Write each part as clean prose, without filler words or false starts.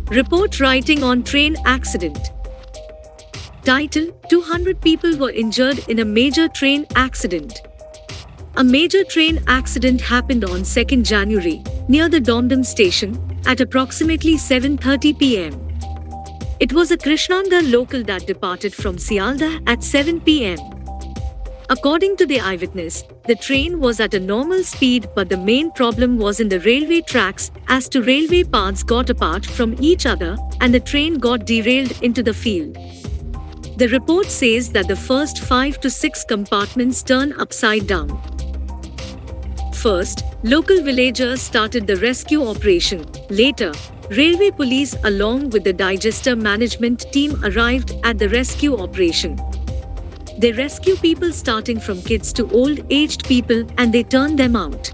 Report writing on train accident. Title: 200 people were injured in a major train accident. A major train accident happened on 2nd January near the Domdom station at approximately 7:30 pm. It was a Krishnanagar local that departed from Sialdah at 7 pm. According to the eyewitness, the train was at a normal speed, but the main problem was in the railway tracks as two railway paths got apart from each other and the train got derailed into the field. The report says that the first 5 to 6 compartments turned upside down. First, local villagers started the rescue operation. Later, railway police along with the digester management team arrived at the rescue operation. They rescue people starting from kids to old-aged people and they turn them out.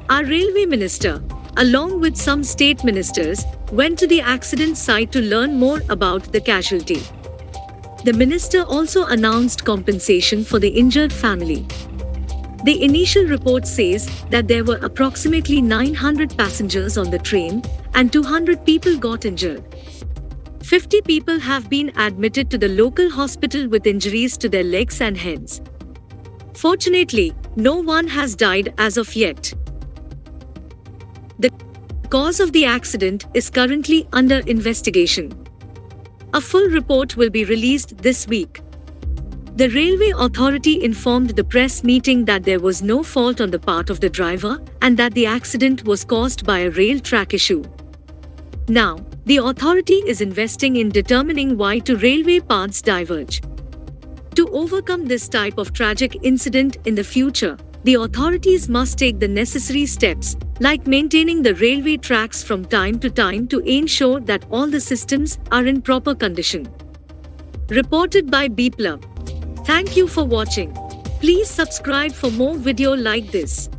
Our railway minister, along with some state ministers, went to the accident site to learn more about the casualty. The minister also announced compensation for the injured family. The initial report says that there were approximately 900 passengers on the train and 200 people got injured. 50 people have been admitted to the local hospital with injuries to their legs and heads. Fortunately, no one has died as of yet. The cause of the accident is currently under investigation. A full report will be released this week. The Railway Authority informed the press meeting that there was no fault on the part of the driver and that the accident was caused by a rail track issue. Now, the authority is investing in determining why two railway paths diverge. To overcome this type of tragic incident in the future, the authorities must take the necessary steps, like maintaining the railway tracks from time to ensure that all the systems are in proper condition. Reported by Biplab. Thank you for watching. Please subscribe for more video like this.